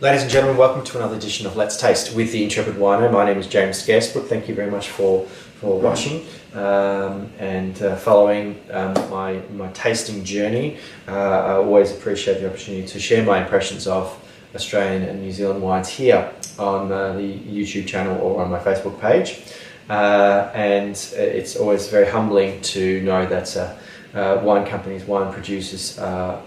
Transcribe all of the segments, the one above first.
Ladies and gentlemen, welcome to another edition of Let's Taste with the Intrepid Wino. My name is James Scaresbrook. Thank you very much for watching and following my tasting journey. I always appreciate the opportunity to share my impressions of Australian and New Zealand wines here on the YouTube channel or on my Facebook page. And it's always very humbling to know that wine companies, wine producers are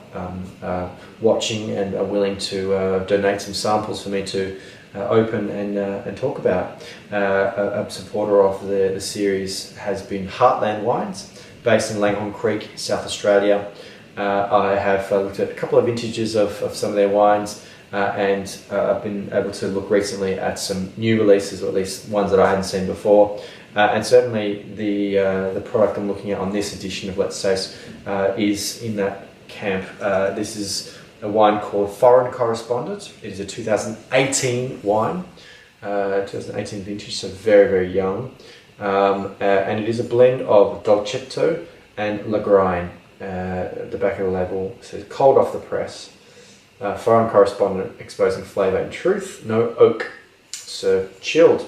watching and are willing to donate some samples for me to open and talk about. A supporter of the series has been Heartland Wines, based in Langhorne Creek, South Australia. I have looked at a couple of vintages of some of their wines, and I've been able to look recently at some new releases, or at least ones that I hadn't seen before. And certainly the product I'm looking at on this edition of Let's Taste is in that camp. This is a wine called Foreign Correspondent. It is a 2018 wine, 2018 vintage, so very, very young. And it is a blend of Dolcetto and Lagrein. The back of the label says cold off the press. Foreign Correspondent, exposing flavour and truth, no oak, served chilled.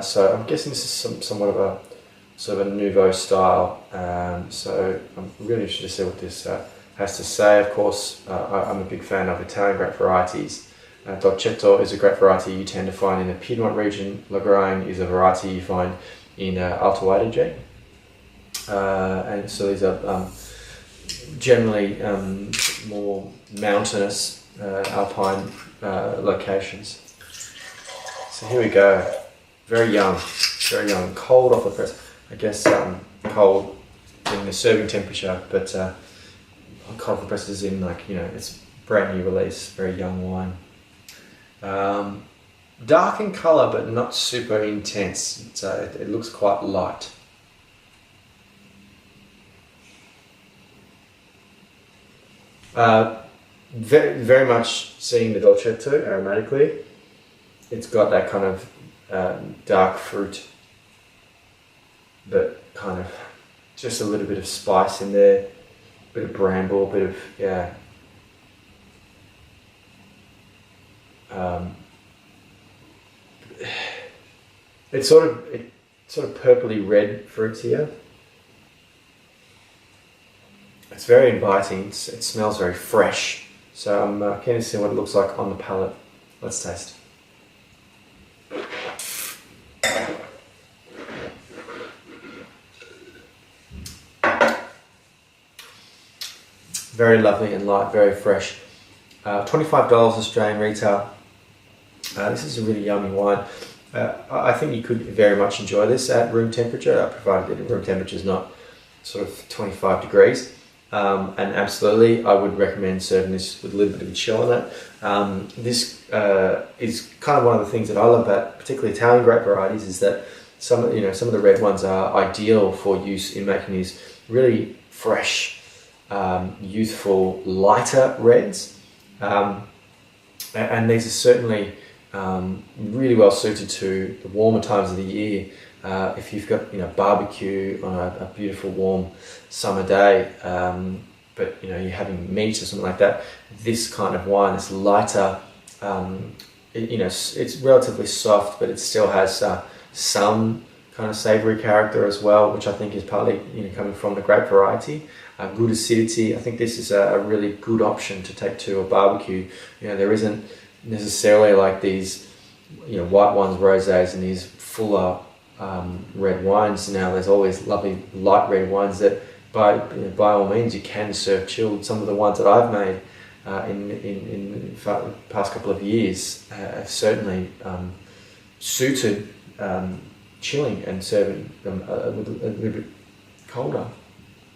So I'm guessing this is somewhat of a sort of a nouveau style. So I'm really interested to see what this has to say. Of course, I'm a big fan of Italian grape varieties. Dolcetto is a grape variety you tend to find in the Piedmont region. Lagrein is a variety you find in Alto Adige. And so these are generally more mountainous alpine locations. So here we go. Very young, cold off the press. I guess cold in the serving temperature, but cold off the press is in, like, you know, it's brand new release, very young wine. Dark in colour, but not super intense. It looks quite light. Very, very much seeing the Dolcetto aromatically. It's got that kind of dark fruit, but kind of just a little bit of spice in there, a bit of bramble, a bit of, yeah. It's sort of purpley red fruits here. It's very inviting. It smells very fresh. So I'm keen to see what it looks like on the palate. Let's taste. Very lovely and light, very fresh. $25 Australian retail. This is a really yummy wine. I think you could very much enjoy this at room temperature, provided that room temperature is not sort of 25 degrees. And absolutely, I would recommend serving this with a little bit of a chill on it. This is kind of one of the things that I love about particularly Italian grape varieties, is that some of the red ones are ideal for use in making these really fresh, youthful, lighter reds, and these are certainly really well suited to the warmer times of the year. If you've got, you know, barbecue on a beautiful warm summer day, but you know, you're having meat or something like that, this kind of wine, this lighter, you know, it's relatively soft, but it still has some kind of savoury character as well, which I think is partly, you know, coming from the grape variety. Good acidity. I think this is a really good option to take to a barbecue. You know, there isn't necessarily like these, you know, white wines, rosés, and these fuller red wines. Now there's always lovely light red wines that by all means you can serve chilled. Some of the ones that I've made in the past couple of years have certainly suited chilling and serving them a little bit colder.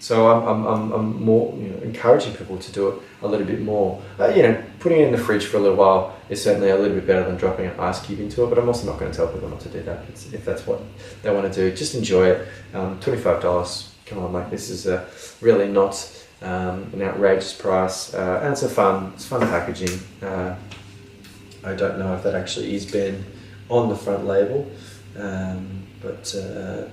So I'm more, you know, encouraging people to do it a little bit more. You know, putting it in the fridge for a little while is certainly a little bit better than dropping an ice cube into it, but I'm also not going to tell people not to do that. If that's what they want to do, just enjoy it. $25, come on, like, this is really not an outrageous price, and it's fun packaging. I don't know if that actually is been on the front label. But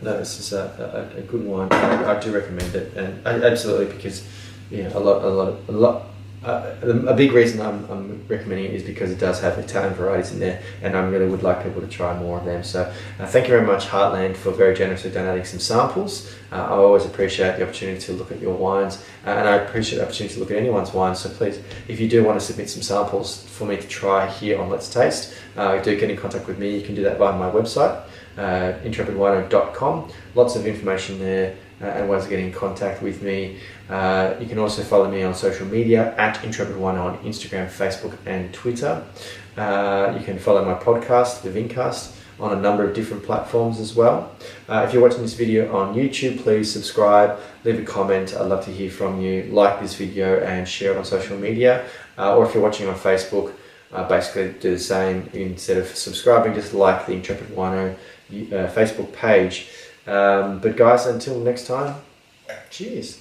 no, this is a good wine. I do recommend it, and absolutely, because, you know, a lot a big reason I'm recommending it is because it does have Italian varieties in there, and I really would like people to try more of them. So thank you very much, Heartland, for very generously donating some samples. I always appreciate the opportunity to look at your wines, and I appreciate the opportunity to look at anyone's wines. So please, if you do want to submit some samples for me to try here on Let's Taste, do get in contact with me. You can do that via my website, intrepidwino.com. Lots of information there and ways of getting in contact with me. You can also follow me on social media at Intrepid Wino on Instagram, Facebook and Twitter. You can follow my podcast, The Vincast, on a number of different platforms as well. If you're watching this video on YouTube, please subscribe, leave a comment. I'd love to hear from you. Like this video and share it on social media. Or if you're watching on Facebook, basically do the same. Instead of subscribing, just like the Intrepid Wino Facebook page. But guys, until next time, cheers.